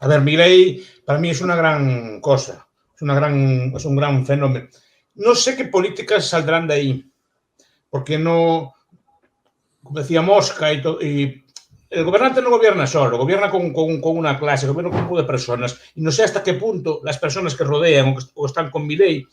A ver, Milei para mí es una gran cosa, es un gran fenómeno. No sé qué políticas saldrán de ahí, porque no, como decía Mosca y el gobernante no gobierna solo, gobierna con una clase, gobierna con un grupo de personas, y no sé hasta qué punto las personas que rodean o están con Milei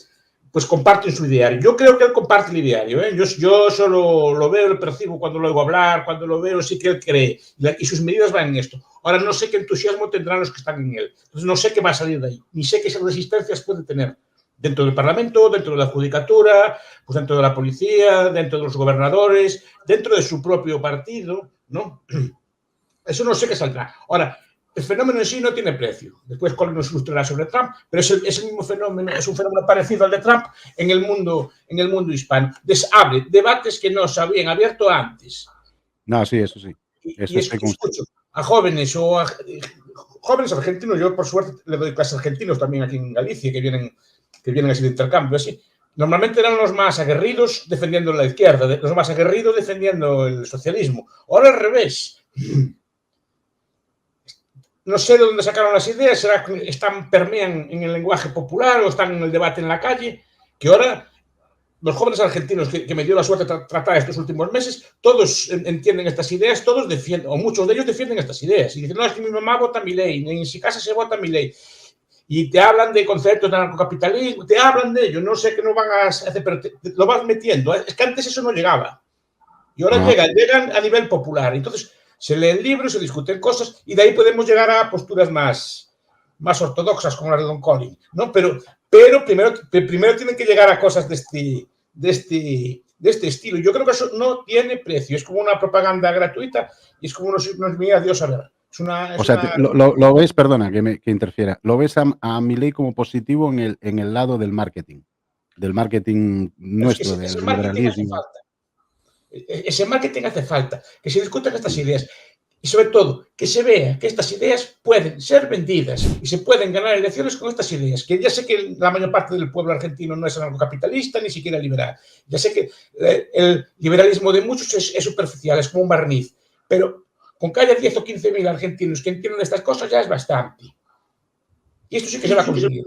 pues comparten su ideario. Yo creo que él comparte el ideario, ¿eh? Yo solo lo veo, lo percibo cuando lo oigo hablar, cuando lo veo, sí que él cree, y sus medidas van en esto. Ahora no sé qué entusiasmo tendrán los que están en él, entonces no sé qué va a salir de ahí, ni sé qué resistencias puede tener dentro del Parlamento, dentro de la Judicatura, pues dentro de la policía, dentro de los gobernadores, dentro de su propio partido, ¿no? Eso no sé qué saldrá. Ahora, el fenómeno en sí no tiene precio. Después Colin nos ilustrará sobre Trump, pero es el mismo fenómeno, es un fenómeno parecido al de Trump en el mundo hispano. Abre debates que no se habían abierto antes. No, sí, eso sí. Y escucho a jóvenes o a jóvenes argentinos, yo por suerte le doy clases argentinos también aquí en Galicia, que vienen así de intercambio, así. Normalmente eran los más aguerridos defendiendo la izquierda, los más aguerridos defendiendo el socialismo. Ahora al revés. No sé de dónde sacaron las ideas, será que permean en el lenguaje popular o están en el debate en la calle, que ahora los jóvenes argentinos que me dio la suerte de tratar estos últimos meses, todos entienden estas ideas, todos defienden, o muchos de ellos defienden estas ideas, y dicen, no, es que mi mamá vota Milei, en su casa se vota Milei, y te hablan de conceptos de narcocapitalismo, te hablan de ello, no sé qué no van a hacer, pero lo vas metiendo, es que antes eso no llegaba, y ahora llegan a nivel popular, entonces se leen libros, se discuten cosas y de ahí podemos llegar a posturas más ortodoxas como la de Don Colin, ¿no? Pero primero tienen que llegar a cosas de este estilo. Yo creo que eso no tiene precio, es como una propaganda gratuita y es como unos mira Dios a ver. Lo ves, perdona que interfiera, lo ves a Milei como positivo en el lado del marketing nuestro, del liberalismo. Ese marketing hace falta, que se discutan estas ideas y sobre todo que se vea que estas ideas pueden ser vendidas y se pueden ganar elecciones con estas ideas, que ya sé que la mayor parte del pueblo argentino no es anarcocapitalista ni siquiera liberal, ya sé que el liberalismo de muchos es superficial, es como un barniz, pero con que haya 10 o 15 mil argentinos que entiendan estas cosas ya es bastante. Y esto sí que se va a conseguir.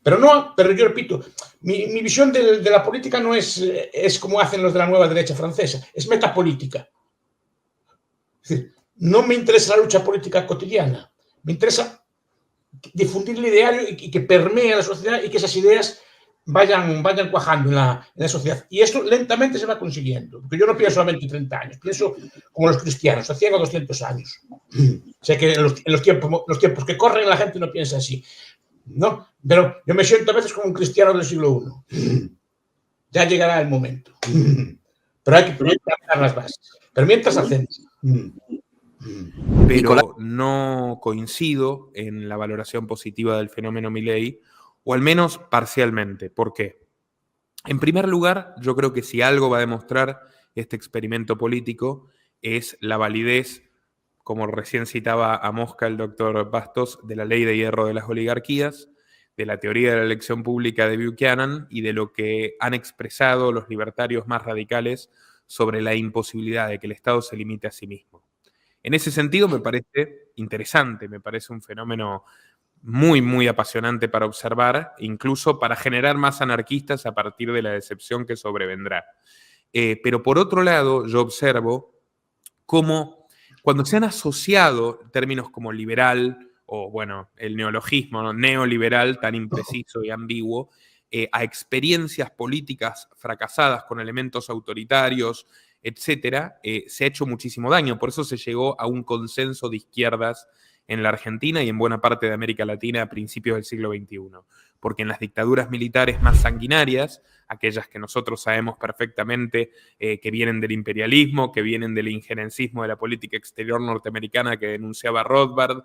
Pero yo repito, mi visión de la política no es como hacen los de la nueva derecha francesa, es metapolítica. Es decir, no me interesa la lucha política cotidiana, me interesa difundir el ideario y que permee a la sociedad y que esas ideas vayan cuajando en la sociedad. Y esto lentamente se va consiguiendo, porque yo no pienso a 20 o 30 años, pienso como los cristianos, a 100 o 200 años. Sé que en los tiempos que corren la gente no piensa así. ¿No? Pero yo me siento a veces como un cristiano del siglo I. Ya llegará el momento. Pero hay que plantar las bases. Pero mientras hacemos. Pero no coincido en la valoración positiva del fenómeno Milei, o al menos parcialmente. ¿Por qué? En primer lugar, yo creo que si algo va a demostrar este experimento político es la validez, como recién citaba a Mosca el doctor Bastos, de la ley de hierro de las oligarquías, de la teoría de la elección pública de Buchanan y de lo que han expresado los libertarios más radicales sobre la imposibilidad de que el Estado se limite a sí mismo. En ese sentido me parece interesante, me parece un fenómeno muy, muy apasionante para observar, incluso para generar más anarquistas a partir de la decepción que sobrevendrá. Pero por otro lado, yo observo cómo cuando se han asociado términos como liberal o, bueno, el neologismo, ¿no? Neoliberal, tan impreciso y ambiguo, a experiencias políticas fracasadas con elementos autoritarios, etcétera, se ha hecho muchísimo daño. Por eso se llegó a un consenso de izquierdas en la Argentina y en buena parte de América Latina a principios del siglo XXI. Porque en las dictaduras militares más sanguinarias, aquellas que nosotros sabemos perfectamente que vienen del imperialismo, que vienen del injerencismo de la política exterior norteamericana que denunciaba Rothbard,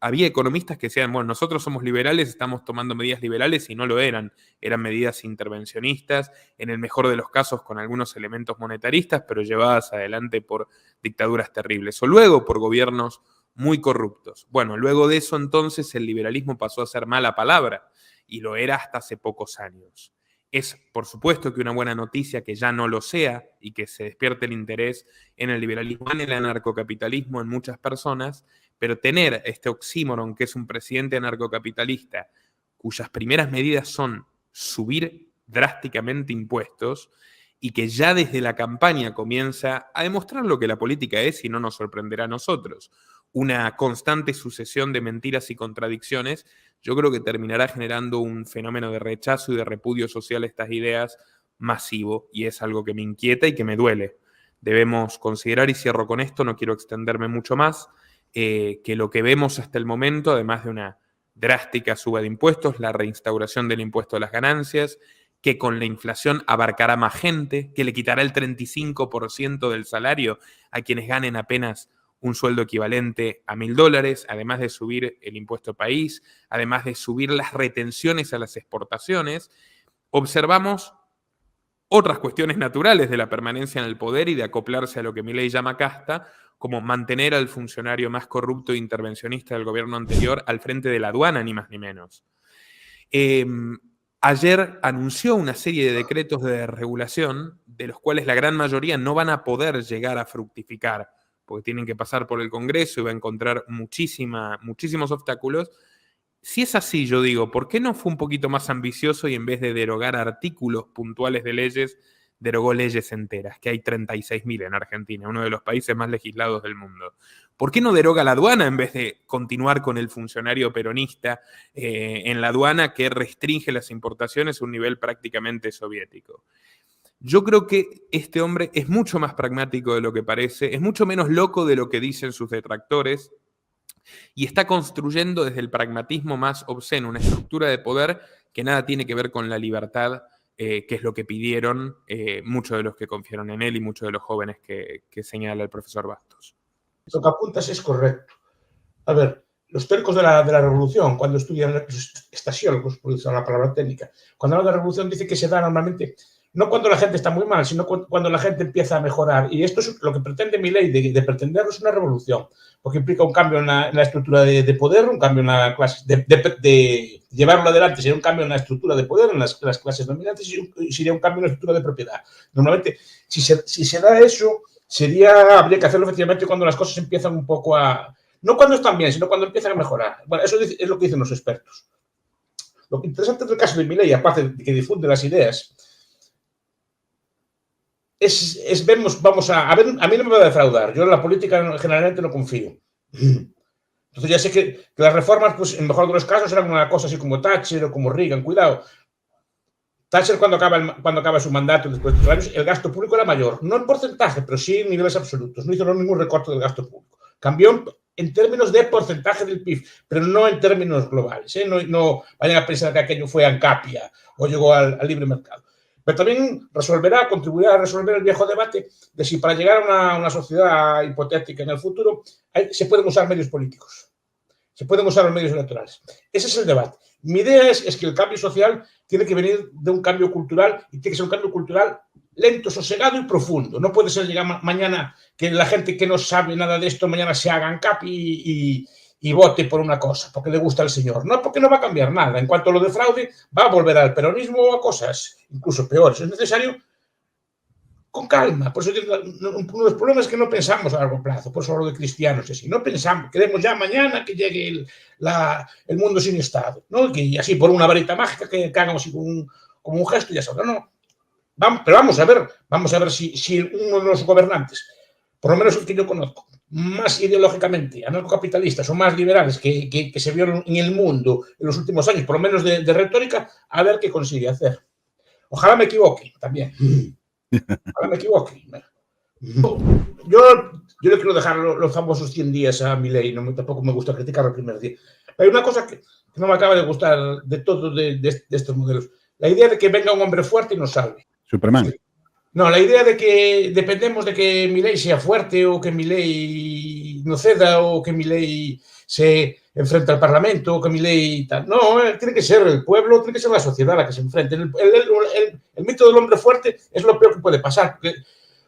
había economistas que decían, bueno, nosotros somos liberales, estamos tomando medidas liberales y no lo eran medidas intervencionistas, en el mejor de los casos con algunos elementos monetaristas, pero llevadas adelante por dictaduras terribles, o luego por gobiernos muy corruptos. Bueno, luego de eso entonces el liberalismo pasó a ser mala palabra, y lo era hasta hace pocos años. Es, por supuesto, que una buena noticia que ya no lo sea y que se despierte el interés en el liberalismo, en el anarcocapitalismo en muchas personas, pero tener este oxímoron que es un presidente anarcocapitalista cuyas primeras medidas son subir drásticamente impuestos y que ya desde la campaña comienza a demostrar lo que la política es y no nos sorprenderá a nosotros. Una constante sucesión de mentiras y contradicciones, yo creo que terminará generando un fenómeno de rechazo y de repudio social a estas ideas masivo, y es algo que me inquieta y que me duele. Debemos considerar, y cierro con esto, no quiero extenderme mucho más, que lo que vemos hasta el momento, además de una drástica suba de impuestos, la reinstauración del impuesto a las ganancias, que con la inflación abarcará más gente, que le quitará el 35% del salario a quienes ganen apenas un sueldo equivalente a $1.000, además de subir el impuesto país, además de subir las retenciones a las exportaciones, observamos otras cuestiones naturales de la permanencia en el poder y de acoplarse a lo que Milei llama casta, como mantener al funcionario más corrupto e intervencionista del gobierno anterior al frente de la aduana, ni más ni menos. Ayer anunció una serie de decretos de regulación, de los cuales la gran mayoría no van a poder llegar a fructificar, porque tienen que pasar por el Congreso y va a encontrar muchísimos obstáculos. Si es así, yo digo, ¿por qué no fue un poquito más ambicioso y en vez de derogar artículos puntuales de leyes, derogó leyes enteras? Que hay 36.000 en Argentina, uno de los países más legislados del mundo. ¿Por qué no deroga la aduana en vez de continuar con el funcionario peronista en la aduana que restringe las importaciones a un nivel prácticamente soviético? Yo creo que este hombre es mucho más pragmático de lo que parece, es mucho menos loco de lo que dicen sus detractores y está construyendo desde el pragmatismo más obsceno una estructura de poder que nada tiene que ver con la libertad, que es lo que pidieron muchos de los que confiaron en él y muchos de los jóvenes que señala el profesor Bastos. Lo que apuntas es correcto. A ver, los teóricos de la revolución, cuando estudian los estasiólogos, por usar la palabra técnica, cuando hablan de revolución dicen que se da normalmente no cuando la gente está muy mal, sino cuando la gente empieza a mejorar. Y esto es lo que pretende Milei, de pretenderlo es una revolución, porque implica un cambio en la estructura de poder, un cambio en la clase, de llevarlo adelante sería un cambio en la estructura de poder, en las clases dominantes, y sería un cambio en la estructura de propiedad. Normalmente, si se da eso, habría que hacerlo efectivamente cuando las cosas empiezan un poco a... No cuando están bien, sino cuando empiezan a mejorar. Bueno, eso es lo que dicen los expertos. Lo interesante del caso de Milei, aparte de que difunde las ideas, vamos a ver, a mí no me va a defraudar. Yo en la política generalmente no confío. Entonces ya sé que las reformas, pues en el mejor de los casos, eran una cosa así como Thatcher o como Reagan. Cuidado. Thatcher, cuando acaba su mandato, después de 2 años, el gasto público era mayor. No en porcentaje, pero sí en niveles absolutos. No hizo ningún recorte del gasto público. Cambió en términos de porcentaje del PIB, pero no en términos globales. No vayan a pensar que aquello fue ANCAPia o llegó al libre mercado. Pero también contribuirá a resolver el viejo debate de si para llegar a una sociedad hipotética en el futuro se pueden usar medios políticos, se pueden usar los medios electorales. Ese es el debate. Mi idea es que el cambio social tiene que venir de un cambio cultural y tiene que ser un cambio cultural lento, sosegado y profundo. No puede ser llegar mañana que la gente que no sabe nada de esto mañana se haga ANCAP y vote por una cosa, porque le gusta al señor. No, porque no va a cambiar nada. En cuanto a lo de fraude, va a volver al peronismo o a cosas incluso peores. Es necesario con calma. Por eso uno de los problemas es que no pensamos a largo plazo. Por eso hablo de cristianos y así. No pensamos, queremos ya mañana que llegue el mundo sin Estado, ¿no? Y así por una varita mágica que hagamos así como un gesto y ya está. No. Pero vamos a ver si uno de los gobernantes, por lo menos el que yo conozco, más ideológicamente anarcocapitalistas o más liberales que se vieron en el mundo en los últimos años, por lo menos de retórica, a ver qué consigue hacer. Ojalá me equivoque también. Ojalá me equivoque. Yo le quiero dejar los famosos 100 días a Milei, tampoco me gusta criticar el primer día. Pero hay una cosa que no me acaba de gustar de todos de estos modelos. La idea de que venga un hombre fuerte y nos salve. Superman. Sí. No, la idea de que dependemos de que Milei sea fuerte o que Milei no ceda o que Milei se enfrente al Parlamento o que Milei tal. No, tiene que ser el pueblo, tiene que ser la sociedad la que se enfrente. El mito del hombre fuerte es lo peor que puede pasar.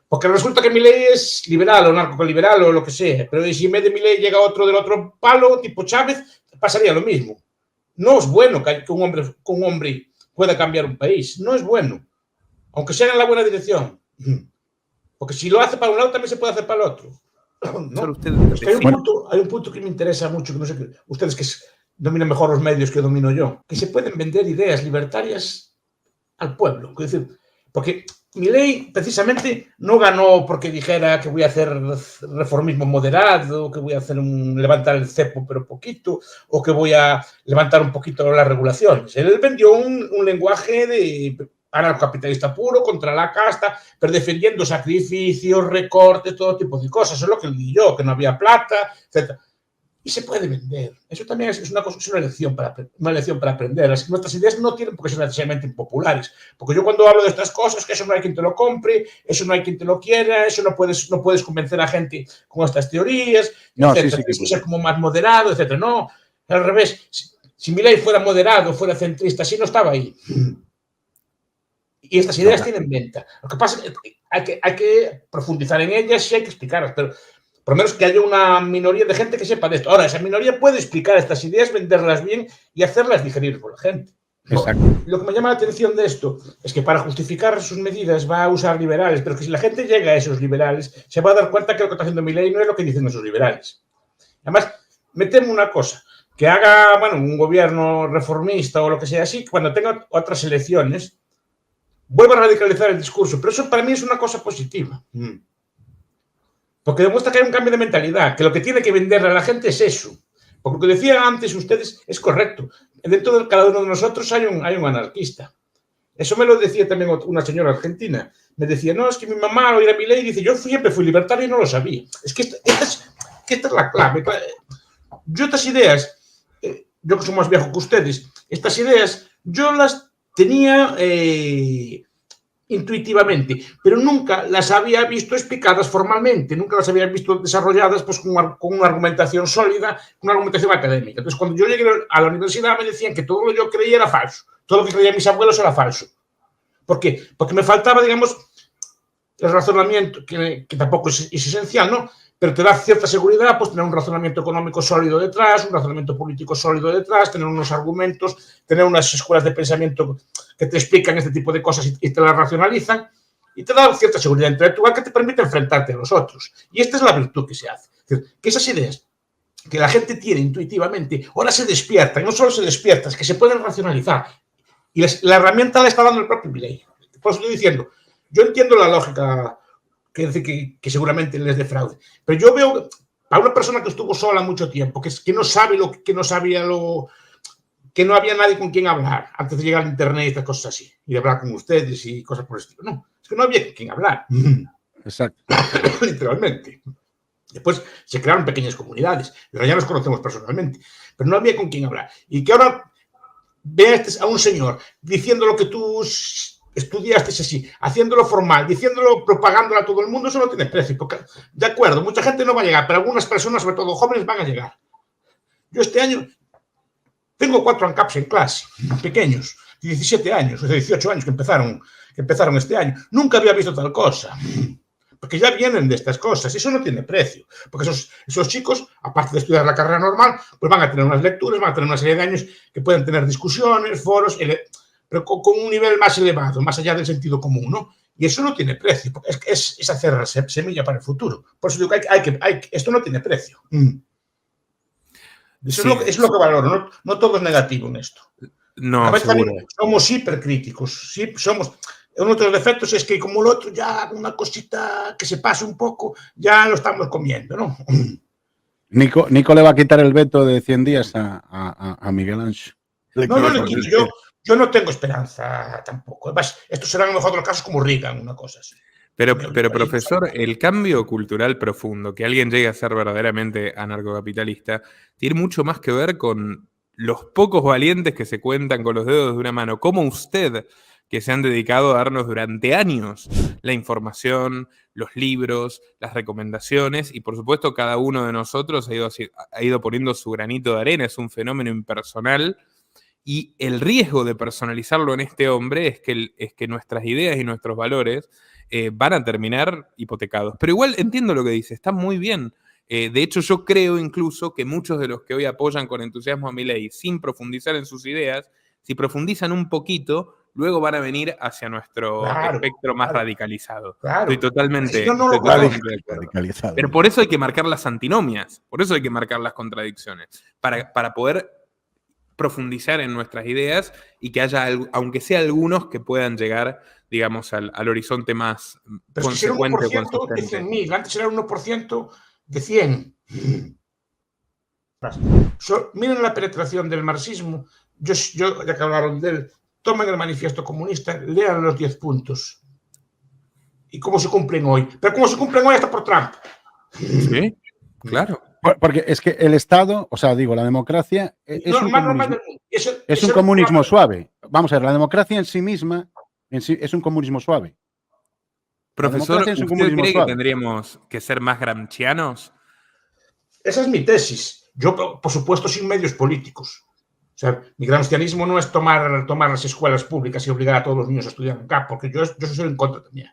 Porque resulta que Milei es liberal o narcoliberal o lo que sea. Pero si en vez de Milei llega otro del otro palo, tipo Chávez, pasaría lo mismo. No es bueno que un hombre pueda cambiar un país. No es bueno. Aunque sea en la buena dirección. Porque si lo hace para un lado, también se puede hacer para el otro. ¿no? usted Es que hay un punto que me interesa mucho, que no sé, ustedes que dominan mejor los medios que domino yo, que se pueden vender ideas libertarias al pueblo. Es decir, porque Milei precisamente no ganó porque dijera que voy a hacer reformismo moderado, que voy a hacer levantar el cepo pero poquito, o que voy a levantar un poquito las regulaciones. Él vendió un lenguaje de anarcocapitalista puro, contra la casta, pero defendiendo sacrificios, recortes, todo tipo de cosas. Eso es lo que leí yo, que no había plata, etc. Y se puede vender. Eso también es una lección para aprender. Nuestras ideas no tienen por qué ser necesariamente impopulares. Porque yo cuando hablo de estas cosas, que eso no hay quien te lo compre, eso no hay quien te lo quiera, eso no puedes convencer a gente con estas teorías, No, etc. sí, sí, Tienes que ser como más moderado, etc. No, al revés. Si Milei fuera moderado, fuera centrista, así no estaba ahí. Y estas ideas tienen venta. Lo que pasa es que hay que profundizar en ellas y hay que explicarlas, pero por lo menos que haya una minoría de gente que sepa de esto. Ahora, esa minoría puede explicar estas ideas, venderlas bien y hacerlas digerir por la gente. Exacto. Lo que me llama la atención de esto es que para justificar sus medidas va a usar liberales, pero que si la gente llega a esos liberales, se va a dar cuenta que lo que está haciendo Milei no es lo que dicen esos liberales. Además, me temo una cosa, que haga un gobierno reformista o lo que sea así, cuando tenga otras elecciones, vuelva a radicalizar el discurso, pero eso para mí es una cosa positiva. Porque demuestra que hay un cambio de mentalidad, que lo que tiene que venderle a la gente es eso. Porque lo que decían antes ustedes es correcto. Dentro de cada uno de nosotros hay un anarquista. Eso me lo decía también una señora argentina. Me decía, no, es que mi mamá al oír a Milei dice, yo siempre fui libertario y no lo sabía. Es que esta es la clave. Yo estas ideas, yo que soy más viejo que ustedes, estas ideas yo las tenía intuitivamente, pero nunca las había visto explicadas formalmente, nunca las había visto desarrolladas pues, con una argumentación sólida, con una argumentación académica. Entonces, cuando yo llegué a la universidad me decían que todo lo que yo creía era falso, todo lo que creían mis abuelos era falso. ¿Por qué? Porque me faltaba, digamos, el razonamiento, que tampoco es esencial, ¿no? Pero te da cierta seguridad, pues tener un razonamiento económico sólido detrás, un razonamiento político sólido detrás, tener unos argumentos, tener unas escuelas de pensamiento que te explican este tipo de cosas y te las racionalizan, y te da cierta seguridad intelectual que te permite enfrentarte a los otros. Y esta es la virtud que se hace. Es decir, que esas ideas que la gente tiene intuitivamente, ahora se despiertan, y no solo se despiertan, es que se pueden racionalizar. Y la herramienta la está dando el propio Milei. Por eso estoy diciendo, yo entiendo la lógica que seguramente les defraude. Pero yo veo a una persona que estuvo sola mucho tiempo, que no sabe que no sabía que no había nadie con quien hablar antes de llegar al internet y estas cosas así, y de hablar con ustedes y cosas por el estilo. No, es que no había con quien hablar. Exacto. Literalmente. Después se crearon pequeñas comunidades, pero ya nos conocemos personalmente, pero no había con quien hablar. Y que ahora veas a un señor diciendo lo que tú estudiaste así, haciéndolo formal, diciéndolo, propagándolo a todo el mundo, eso no tiene precio. Porque, de acuerdo, mucha gente no va a llegar, pero algunas personas, sobre todo jóvenes, van a llegar. Yo este año tengo 4 ANCAPs en clase, pequeños, de 17 años, o de 18 años que empezaron este año. Nunca había visto tal cosa. Porque ya vienen de estas cosas, y eso no tiene precio. Porque esos chicos, aparte de estudiar la carrera normal, pues van a tener unas lecturas, van a tener una serie de años que pueden tener discusiones, foros, pero con un nivel más elevado, más allá del sentido común, ¿no? Y eso no tiene precio, porque es hacer semilla para el futuro. Por eso digo que esto no tiene precio. Eso sí. es lo que valoro, no todo es negativo en esto. No, a veces somos hipercríticos, sí, somos... Uno de los defectos es que como el otro ya una cosita que se pase un poco, ya lo estamos comiendo, ¿no? Nico le va a quitar el veto de 100 días a Miguel Ángel. No le quito, yo no tengo esperanza tampoco. Además, estos serán a lo mejor los casos como Reagan, una cosa así. Pero profesor, el cambio cultural profundo, que alguien llegue a ser verdaderamente anarcocapitalista, tiene mucho más que ver con los pocos valientes que se cuentan con los dedos de una mano, como usted, que se han dedicado a darnos durante años la información, los libros, las recomendaciones, y por supuesto cada uno de nosotros ha ido poniendo su granito de arena. Es un fenómeno impersonal, y el riesgo de personalizarlo en este hombre es que nuestras ideas y nuestros valores van a terminar hipotecados. Pero igual entiendo lo que dice, está muy bien. De hecho, yo creo incluso que muchos de los que hoy apoyan con entusiasmo a Milei sin profundizar en sus ideas, si profundizan un poquito, luego van a venir hacia nuestro espectro más radicalizado. Claro. Estoy totalmente, radicalizado. Pero por eso hay que marcar las antinomias, por eso hay que marcar las contradicciones, para poder profundizar en nuestras ideas y que haya, aunque sea algunos, que puedan llegar, digamos, al horizonte más consecuente o consistente. De 100.000, antes era el 1% de 100. Miren la penetración del marxismo. Yo, ya que hablaron de él, tomen el manifiesto comunista, lean los 10 puntos. Y cómo se cumplen hoy. Pero cómo se cumplen hoy hasta por Trump. Sí, claro. Porque es que el Estado, o sea, digo, la democracia es un comunismo suave. Vamos a ver, la democracia en sí misma es un comunismo suave. Profesor, ¿usted cree que tendríamos que ser más gramscianos? Esa es mi tesis. Yo, por supuesto, sin medios políticos. O sea, mi gramscianismo no es tomar las escuelas públicas y obligar a todos los niños a estudiar en CAP, porque yo soy en contra también.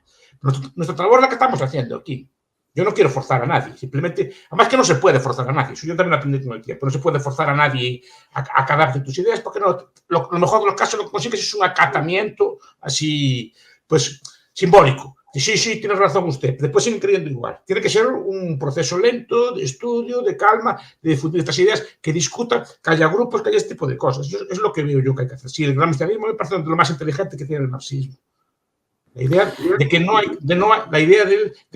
Nuestra labor es la que estamos haciendo aquí. Yo no quiero forzar a nadie, simplemente, además que no se puede forzar a nadie, eso yo también aprendí con el tiempo, no se puede forzar a nadie a cadarte tus ideas, porque no, lo mejor de los casos lo que consigues es un acatamiento así, pues, simbólico. Sí, tiene razón usted, después siguen creyendo igual. Tiene que ser un proceso lento, de estudio, de calma, de difundir estas ideas, que discutan, que haya grupos, que haya este tipo de cosas. Eso es lo que veo yo que hay que hacer. Sí, el gramscianismo me parece lo más inteligente que tiene el marxismo. La idea de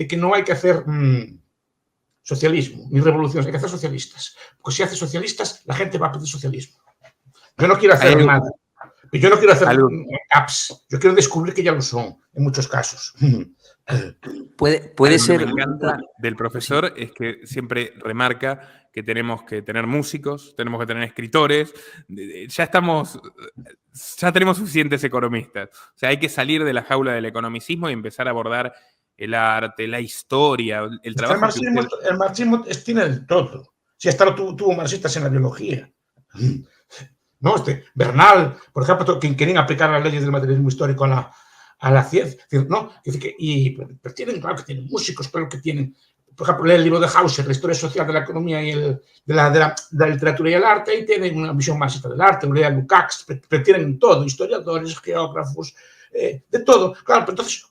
que no hay que hacer socialismo ni revoluciones, hay que hacer socialistas. Porque si hace socialistas, la gente va a pedir socialismo. Yo no quiero hacer nada. Yo no quiero hacer apps. Yo quiero descubrir que ya lo son, en muchos casos. Puede ser. Lo que me encanta del profesor es que siempre remarca que tenemos que tener músicos, tenemos que tener escritores. Ya tenemos suficientes economistas. O sea, hay que salir de la jaula del economicismo y empezar a abordar el arte, la historia, el trabajo. El marxismo tiene de todo. Si hasta tuvo marxistas en la biología. ¿No? Bernal, por ejemplo, quien querían aplicar las leyes del materialismo histórico a la ciencia, ¿no? Pero tienen, claro que tienen músicos, claro que tienen, por ejemplo, lee el libro de Hauser, la historia social de la economía y de la literatura y el arte, y tienen una visión marxista del arte, o lea Lukács, pero tienen todo, historiadores, geógrafos, de todo. Claro, pero entonces,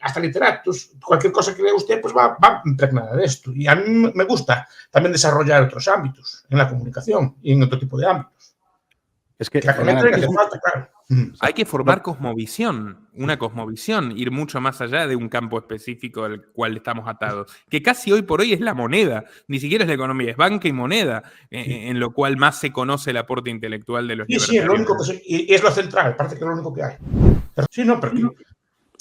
hasta literatos, cualquier cosa que lea usted, pues va impregnada de esto. Y a mí me gusta también desarrollar otros ámbitos, en la comunicación y en otro tipo de ámbitos. Es que hay que formar cosmovisión, una cosmovisión, ir mucho más allá de un campo específico al cual estamos atados, que casi hoy por hoy es la moneda, ni siquiera es la economía, es banca y moneda, en lo cual más se conoce el aporte intelectual de los libertarios. Sí, es lo único y es lo central, parece que es lo único que hay.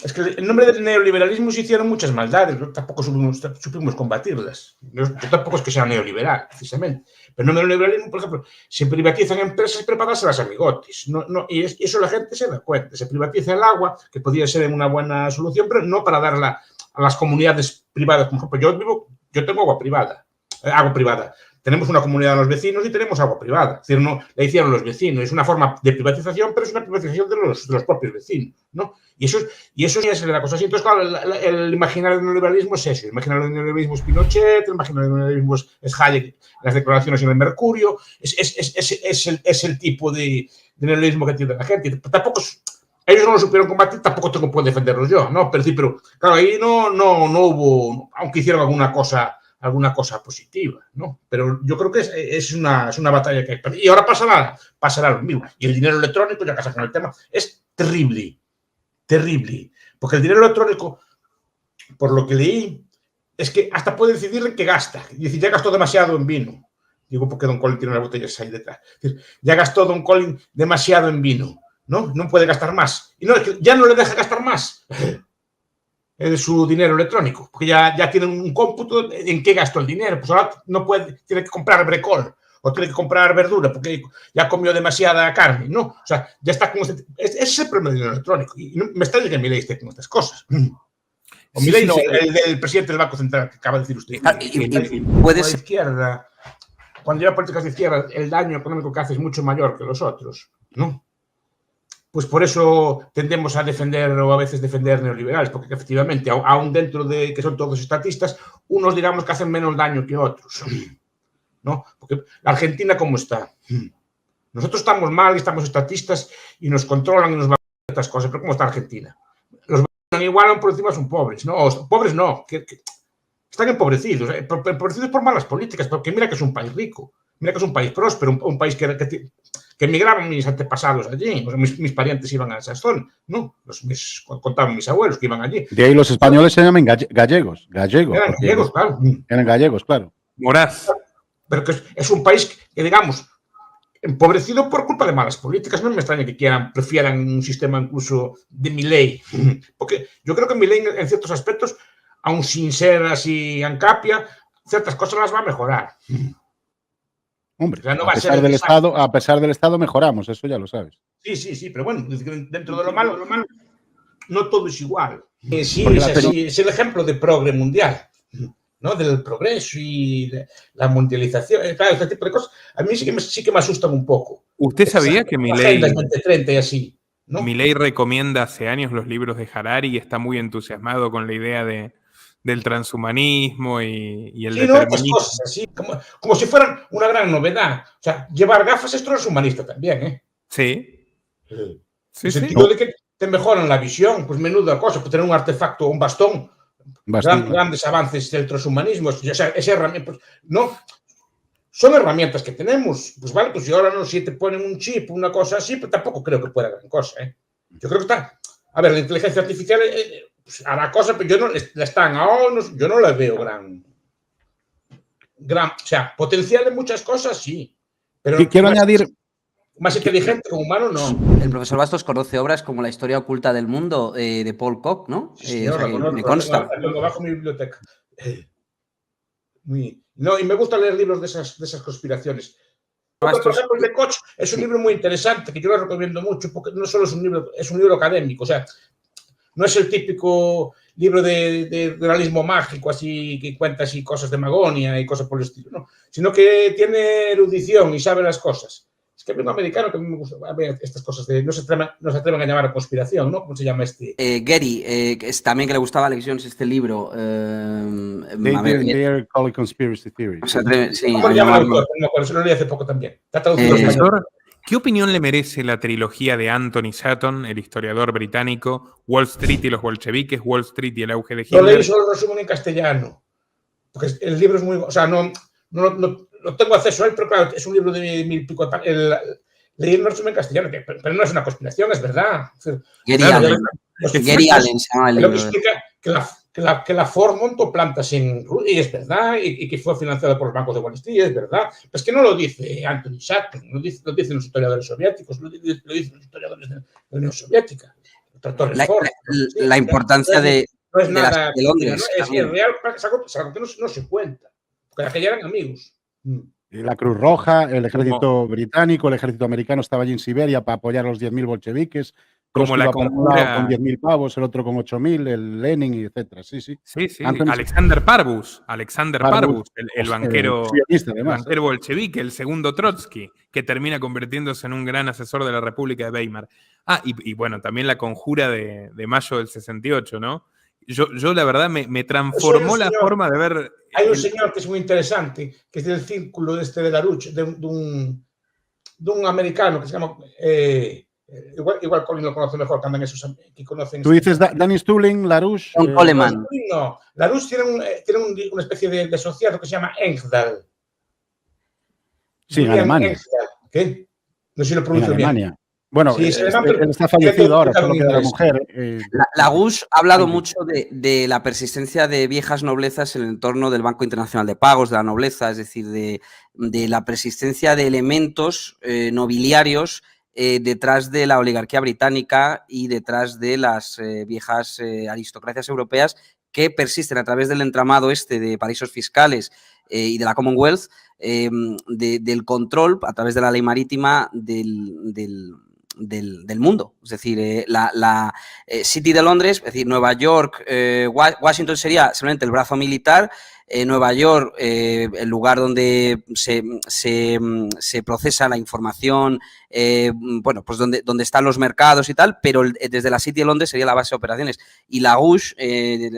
Es que en nombre del neoliberalismo se hicieron muchas maldades, tampoco supimos combatirlas. Yo tampoco es que sea neoliberal, precisamente. Pero en nombre del neoliberalismo, por ejemplo, se privatizan empresas preparadas a las amigotis. Y eso la gente se da cuenta. Se privatiza el agua, que podría ser una buena solución, pero no para darla a las comunidades privadas. Por ejemplo, yo tengo agua privada. Tenemos una comunidad de los vecinos y tenemos agua privada. Es decir, no la hicieron los vecinos. Es una forma de privatización, pero es una privatización de los propios vecinos, ¿no? Y eso ya es la cosa así. Entonces, claro, el imaginario del neoliberalismo es eso. El imaginario del neoliberalismo es Pinochet, el imaginario del neoliberalismo es Hayek, las declaraciones en el Mercurio. Es el tipo de neoliberalismo que tiene la gente. Tampoco ellos no lo supieron combatir, tampoco tengo por defenderlos yo, ¿no? Pero claro, ahí no hubo, aunque hicieron alguna cosa positiva, ¿no? Pero yo creo que es una batalla que hay. Y ahora pasará lo mismo. Y el dinero electrónico, ya casas con el tema, es terrible. Porque el dinero electrónico, por lo que leí, es que hasta puede decidir en qué gasta. Y decir, ya gastó demasiado en vino. Digo, porque Don Colin tiene unas botellas ahí detrás. Es decir, ya gastó Don Colin demasiado en vino, ¿no? No puede gastar más. Y no, es que ya no le deja gastar más su dinero electrónico, porque ya tienen un cómputo en qué gastó el dinero. Pues ahora tiene que comprar brecol o tiene que comprar verdura porque ya comió demasiada carne, ¿no? O sea, ya está con ese es el problema del dinero electrónico. Y me está diciendo que Milei esté con estas cosas. O Milei no, el presidente del Banco Central que acaba de decir usted. Puede ser. Izquierda, cuando lleva políticas de izquierda, el daño económico que hace es mucho mayor que los otros, ¿no? Pues por eso tendemos a defender o a veces defender neoliberales, porque efectivamente, aún dentro de que son todos estatistas, unos digamos que hacen menos daño que otros, ¿no? Porque la Argentina, ¿cómo está? Nosotros estamos mal y estamos estatistas y nos controlan y nos van otras cosas, pero ¿cómo está Argentina? Los igual por encima son pobres, ¿no? Pobres no, que están empobrecidos. Empobrecidos por malas políticas, porque mira que es un país rico, mira que es un país próspero, un país que emigraban mis antepasados allí, o sea, mis parientes iban a esa zona, ¿no? Contaban mis abuelos que iban allí. De ahí los españoles se llaman gallegos. Eran gallegos, claro. Eran gallegos, claro. Moraz. Pero que es un país que, digamos, empobrecido por culpa de malas políticas. No me extraña que prefieran un sistema incluso de Milei. Porque yo creo que Milei, en ciertos aspectos, aun sin ser así ancapia, ciertas cosas las va a mejorar. Hombre, o sea, no a pesar del Estado mejoramos, eso ya lo sabes. Sí, pero bueno, dentro de lo malo, no todo es igual. Sí, es el ejemplo de progre mundial, ¿no? Del progreso y de la mundialización, claro, este tipo de cosas. A mí sí que me asustan un poco. ¿Usted sabía que Milei, 2030 y así, ¿no? Milei recomienda hace años los libros de Harari y está muy entusiasmado con la idea del transhumanismo y el determinismo? Cosas así, como si fueran una gran novedad. O sea, llevar gafas es transhumanista también, ¿eh? Sí. En el sentido de que te mejoran la visión, pues menuda cosa, pues tener un artefacto, un bastón. Grandes avances del transhumanismo, o sea, esa herramienta, pues, no, son herramientas que tenemos, pues vale, pues si ahora no, si te ponen un chip, una cosa así, pues tampoco creo que fuera gran cosa, ¿eh? Yo creo que está, a ver, la inteligencia artificial pues, hará cosas, pero yo no la están ahora, yo no la veo gran, o sea, potencial de muchas cosas, sí, pero quiero añadir. Más inteligente como humano, no. El profesor Bastos conoce obras como La historia oculta del mundo, de Paul Koch, ¿no? Sí, me consta. Tengo bajo mi biblioteca. No, y me gusta leer libros de esas conspiraciones. Por ejemplo, el de Koch es un libro muy interesante, que yo lo recomiendo mucho, porque no solo es un libro académico, o sea, no es el típico libro de realismo mágico, así que cuenta así cosas de Magonia y cosas por el estilo, ¿no? Sino que tiene erudición y sabe las cosas. Es que vengo americano, que a mí me gusta ver estas cosas no se atreven a llamar a conspiración, ¿no? ¿Cómo se llama este? Gary, también que le gustaba a Alex Jones este libro. They are called conspiracy theories. ¿Cómo le llama el autor? Se lo leí hace poco también. Profesor, ¿qué opinión le merece la trilogía de Anthony Sutton, el historiador británico, Wall Street y los bolcheviques, Wall Street y el auge de Hitler? Lo leí solo el resumen en castellano, porque el libro es muy... O sea, no tengo acceso a él, pero claro, es un libro de 1000 y pico. Leí el resumen en castellano, pero no es una conspiración, es verdad. Gary Allen se llama el libro. Lo que explica que la Ford montó plantas en Rusia, y es verdad, y que fue financiada por los bancos de Wall Street, es verdad. Pero es que no lo dice Anthony Sutton, lo dicen los historiadores soviéticos, lo dicen los historiadores de la Unión Soviética. La importancia de... No es nada de Londres. Es real, es algo que no se cuenta. Porque aquellos eran amigos. La Cruz Roja, el ejército británico, el ejército americano estaba allí en Siberia para apoyar a los 10.000 bolcheviques. Como la conjura con 10.000 pavos, el otro con 8.000, el Lenin, etcétera. Sí. Alexander Parvus, el banquero bolchevique, el segundo Trotsky, que termina convirtiéndose en un gran asesor de la República de Weimar. Y bueno, también la conjura de mayo del 68, ¿no? Yo la verdad me transformó la forma de ver. Hay un señor que es muy interesante, que es del círculo de Larouche, de un americano que se llama igual Colin lo conoce mejor, que andan esos que conocen. Tú dices Danny Stulin, Larouche. Coleman. No, Larouche tiene una especie de asociado que se llama Engdahl. Sí, en Alemania. Engdahl, ¿qué? No sé si lo pronuncio bien. Bueno, sí, él está fallecido ahora, solo queda la mujer. Larouche ha hablado mucho de la persistencia de viejas noblezas en el entorno del Banco Internacional de Pagos, de la nobleza, es decir, de la persistencia de elementos nobiliarios detrás de la oligarquía británica y detrás de las viejas aristocracias europeas que persisten a través del entramado de paraísos fiscales y de la Commonwealth, del control a través de la ley marítima del mundo. Es decir, la City de Londres, es decir, Nueva York, Washington sería simplemente el brazo militar, Nueva York, el lugar donde se procesa la información, pues donde están los mercados y tal, pero desde la City de Londres sería la base de operaciones. Y Larouche,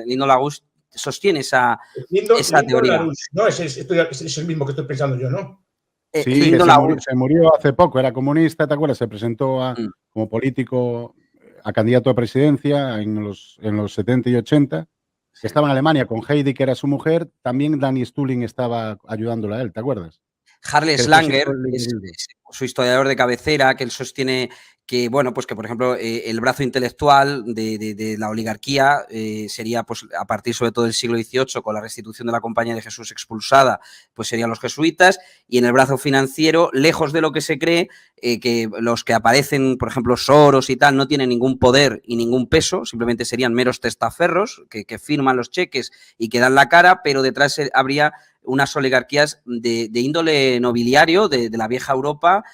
Lindo Larouche, sostiene esa teoría. Larouche, no, es el mismo que estoy pensando yo, ¿no? Sí, se murió hace poco, era comunista, ¿te acuerdas? Se presentó como político a candidato a presidencia en los 70 y 80, que estaba en Alemania con Heidi, que era su mujer. También Danny Stulin estaba ayudándola a él, ¿te acuerdas? Harley Slanger es su historiador de cabecera, que él sostiene que, bueno, pues que, por ejemplo, el brazo intelectual de la oligarquía sería, pues, a partir sobre todo del siglo XVIII, con la restitución de la Compañía de Jesús expulsada, pues serían los jesuitas, y en el brazo financiero, lejos de lo que se cree, que los que aparecen, por ejemplo, Soros y tal, no tienen ningún poder y ningún peso, simplemente serían meros testaferros que firman los cheques y que dan la cara, pero detrás habría unas oligarquías de índole nobiliario de la vieja Europa,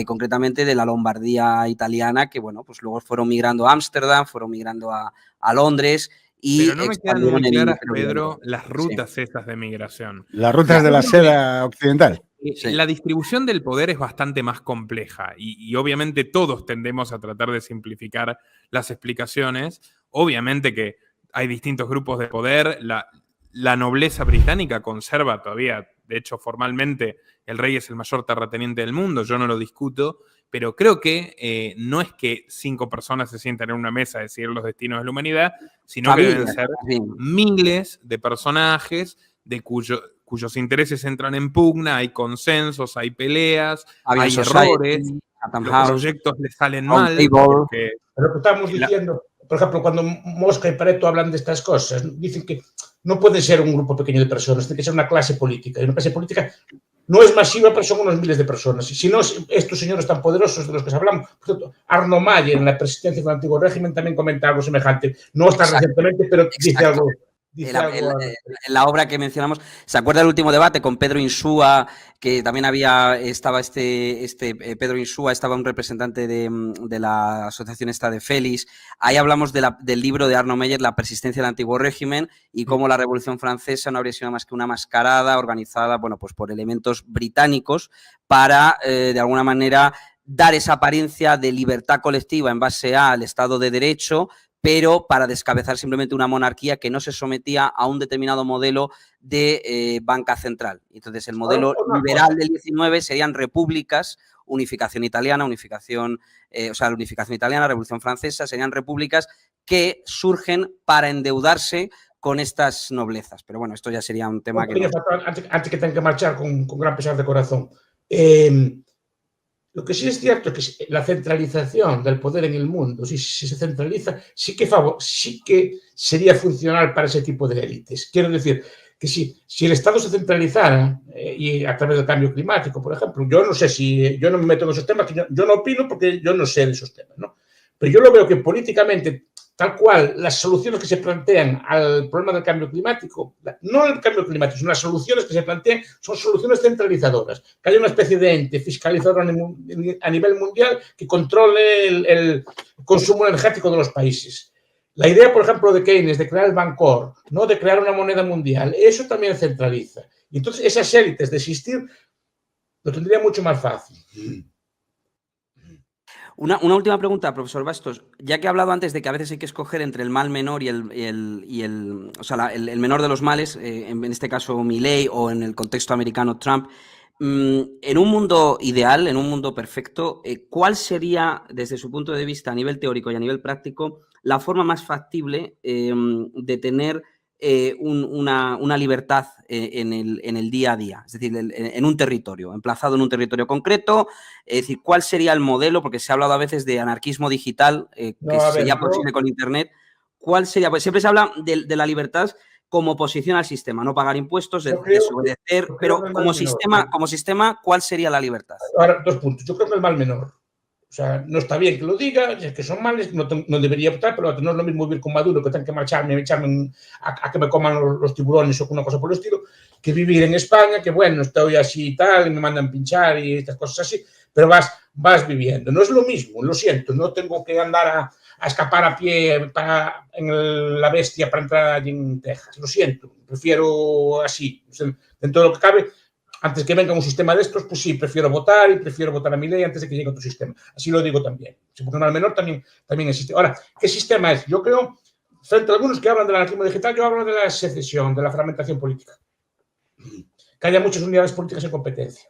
concretamente de la Lombardía italiana, que, bueno, pues luego fueron migrando a Ámsterdam, fueron migrando a Londres. Y pero no me quedan muy claras, Pedro, las rutas esas de migración. Las rutas de la seda occidental. Sí. La distribución del poder es bastante más compleja y obviamente todos tendemos a tratar de simplificar las explicaciones. Obviamente que hay distintos grupos de poder. La nobleza británica conserva todavía, de hecho, formalmente, el rey es el mayor terrateniente del mundo, yo no lo discuto, pero creo que no es que 5 personas se sientan en una mesa a decidir los destinos de la humanidad, sino que deben ser miles de personajes de cuyos intereses entran en pugna, hay consensos, hay peleas, hay errores, los proyectos les salen mal. Pero lo que estamos diciendo, por ejemplo, cuando Mosca y Pareto hablan de estas cosas, dicen que no puede ser un grupo pequeño de personas, tiene que ser una clase política. Y una clase política no es masiva, pero son unos miles de personas. Y si no, estos señores tan poderosos de los que hablamos, por cierto, Arno Mayer, en la presidencia del antiguo régimen, también comenta algo semejante. No está recientemente, pero dice algo. La obra que mencionamos, ¿se acuerda del último debate con Pedro Insúa? Que también estaba Pedro Insúa, estaba un representante de la asociación esta de Félix. Ahí hablamos del libro de Arno Meyer, La persistencia del antiguo régimen, y cómo la Revolución Francesa no habría sido más que una mascarada organizada, bueno, pues por elementos británicos para, de alguna manera, dar esa apariencia de libertad colectiva en base al Estado de Derecho, pero para descabezar simplemente una monarquía que no se sometía a un determinado modelo de banca central. Entonces, el modelo liberal del 19 serían repúblicas, unificación italiana, la unificación italiana, Revolución Francesa, serían repúblicas que surgen para endeudarse con estas noblezas. Pero bueno, esto ya sería un tema que... Antes que tenga que marchar con gran pesar de corazón. Lo que sí es cierto es que la centralización del poder en el mundo, si se centraliza, sí que sería funcional para ese tipo de élites. Quiero decir que si el Estado se centralizara, y a través del cambio climático, por ejemplo, yo no me meto en esos temas, que yo no opino porque yo no sé de esos temas, ¿no? Pero yo lo veo que políticamente, tal cual, las soluciones que se plantean al problema del cambio climático, no el cambio climático, sino las soluciones que se plantean son soluciones centralizadoras, que haya una especie de ente fiscalizador a nivel mundial que controle el consumo energético de los países. La idea, por ejemplo, de Keynes, de crear el Bancor, ¿no?, de crear una moneda mundial, eso también centraliza. Y entonces esas élites de existir lo tendría mucho más fácil. Una última pregunta, profesor Bastos. Ya que he hablado antes de que a veces hay que escoger entre el mal menor y el menor de los males, en este caso Milei o en el contexto americano Trump, en un mundo ideal, en un mundo perfecto, ¿cuál sería, desde su punto de vista a nivel teórico y a nivel práctico, la forma más factible de tener una libertad en el día a día, es decir, en un territorio, emplazado en un territorio concreto? Es decir, ¿cuál sería el modelo? Porque se ha hablado a veces de anarquismo digital, que sería posible con Internet. ¿Cuál sería? Pues siempre se habla de la libertad como oposición al sistema, no pagar impuestos, desobedecer, pero como sistema, ¿cuál sería la libertad? Ahora, 2 puntos. Yo creo que el mal menor. O sea, no está bien que lo diga, es que son males, no debería votar, pero no es lo mismo vivir con Maduro, que tengo que echarme a que me coman los tiburones o una cosa por el estilo, que vivir en España, que bueno, estoy así y tal, y me mandan pinchar y estas cosas así, pero vas viviendo. No es lo mismo, lo siento, no tengo que andar a escapar a pie en la bestia para entrar allí en Texas. Lo siento, prefiero así, dentro de lo que cabe. Antes que venga un sistema de estos, pues sí, prefiero votar a Milei antes de que llegue otro sistema. Así lo digo también. Porque al menor también existe. Ahora, ¿qué sistema es? Yo creo, frente a algunos que hablan del anarquismo digital, yo hablo de la secesión, de la fragmentación política. Que haya muchas unidades políticas en competencia.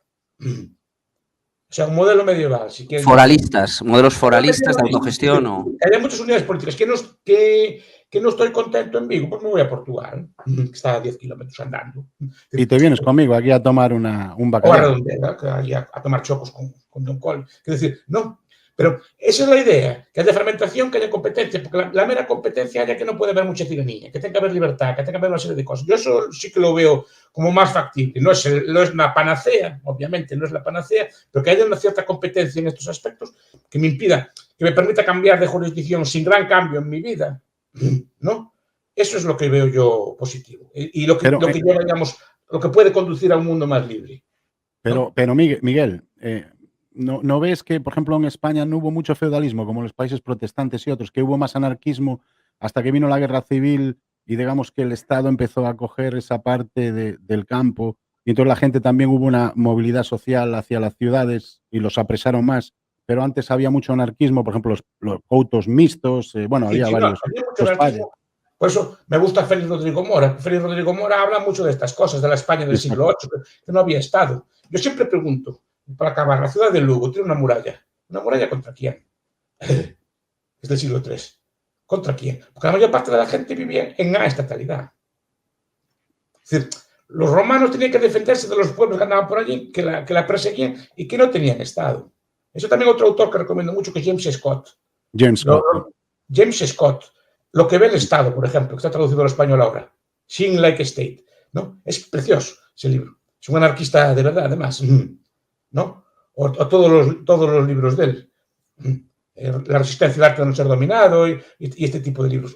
O sea, un modelo medieval, si quieres. Foralistas, modelos foralistas de autogestión. Hay muchas unidades políticas que no estoy contento en Vigo, pues me voy a Portugal, que está a 10 kilómetros andando. Y te vienes conmigo aquí a tomar un bacalao. A tomar chocos con Don Col. Es decir, no. Pero esa es la idea, que haya fragmentación, que haya competencia, porque la mera competencia haya que no puede haber mucha tiranía, que tenga que haber libertad, que tenga que haber una serie de cosas. Yo eso sí que lo veo como más factible. No es una panacea, obviamente, no es la panacea, pero que haya una cierta competencia en estos aspectos que me impida, que me permita cambiar de jurisdicción sin gran cambio en mi vida, ¿no? Eso es lo que veo yo positivo. Y lo que lleva, digamos, lo que puede conducir a un mundo más libre. ¿No? Pero Miguel, ¿no ves que, por ejemplo, en España no hubo mucho feudalismo como en los países protestantes y otros, que hubo más anarquismo hasta que vino la guerra civil y digamos que el Estado empezó a coger esa parte del campo y entonces la gente también hubo una movilidad social hacia las ciudades y los apresaron más? Pero antes había mucho anarquismo, por ejemplo, los coutos mixtos, había varios. Por eso me gusta Félix Rodrigo Mora. Félix Rodrigo Mora habla mucho de estas cosas, de la España del siglo VIII, que no había Estado. Yo siempre pregunto, para acabar, la ciudad de Lugo tiene una muralla. ¿Una muralla contra quién? Es del siglo III. ¿Contra quién? Porque la mayor parte de la gente vivía en estatalidad. Es decir, los romanos tenían que defenderse de los pueblos que andaban por allí, que la perseguían y que no tenían Estado. Eso también otro autor que recomiendo mucho, que es James Scott. James Scott. Lo que ve el Estado, por ejemplo, que está traducido al español ahora. Seeing Like a State. ¿No? Es precioso ese libro. Es un anarquista de verdad, además. ¿No? O todos los libros de él. La resistencia al arte de no ser dominado y este tipo de libros.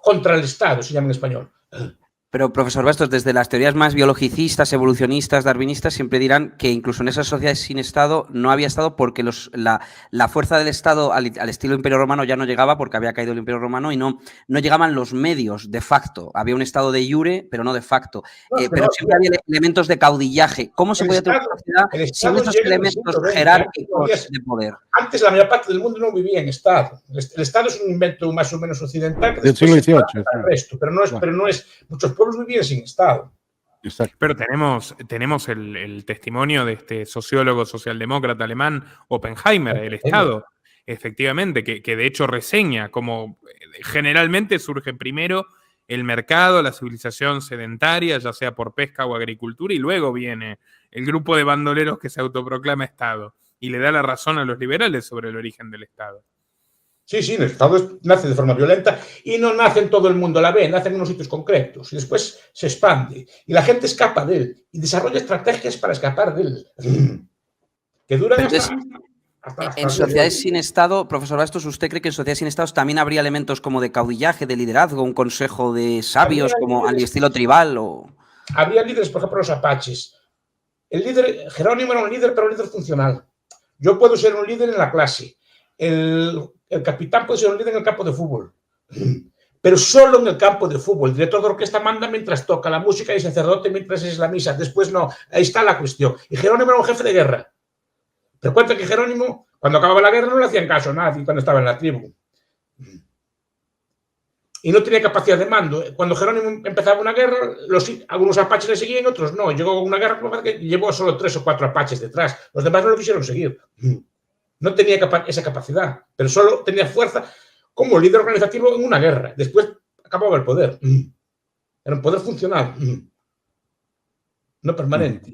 Contra el Estado, se llama en español. Pero, profesor Bastos, desde las teorías más biologicistas, evolucionistas, darwinistas, siempre dirán que incluso en esas sociedades sin Estado no había Estado porque la fuerza del Estado al estilo Imperio Romano ya no llegaba porque había caído el Imperio Romano y no llegaban los medios de facto. Había un Estado de jure, pero no de facto. Pero siempre había elementos de caudillaje. ¿Cómo se puede tener una sociedad sin estos elementos jerárquicos de poder? Antes la mayor parte del mundo no vivía en Estado. El Estado es un invento más o menos occidental que del siglo XVIII. Pero no es muchos pueblos vivían sin Estado. Exacto. Pero tenemos el testimonio de este sociólogo socialdemócrata alemán Oppenheimer, el Estado, efectivamente, que de hecho reseña como generalmente surge primero el mercado, la civilización sedentaria, ya sea por pesca o agricultura, y luego viene el grupo de bandoleros que se autoproclama Estado y le da la razón a los liberales sobre el origen del Estado. Sí, el Estado nace de forma violenta y no nace en todo el mundo a la vez, nace en unos sitios concretos y después se expande y la gente escapa de él y desarrolla estrategias para escapar de él que duran hasta en sociedades sin Estado, profesor Bastos, ¿usted cree que en sociedades sin Estados también habría elementos como de caudillaje, de liderazgo, un consejo de sabios como al estilo tribal? Habría líderes, por ejemplo, los apaches. El líder, Jerónimo era un líder, pero un líder funcional. Yo puedo ser un líder en la clase. El capitán puede ser un líder en el campo de fútbol, pero solo en el campo de fútbol. El director de orquesta manda mientras toca la música y el sacerdote mientras es la misa. Después no. Ahí está la cuestión. Y Jerónimo era un jefe de guerra. Pero cuenta que Jerónimo, cuando acababa la guerra, no le hacían caso a nadie cuando estaba en la tribu. Y no tenía capacidad de mando. Cuando Jerónimo empezaba una guerra, algunos apaches le seguían, otros no. Llegó una guerra que llevó solo 3 o 4 apaches detrás. Los demás no lo quisieron seguir. No tenía esa capacidad, pero solo tenía fuerza como líder organizativo en una guerra. Después acababa el poder. Era un poder funcional, no permanente.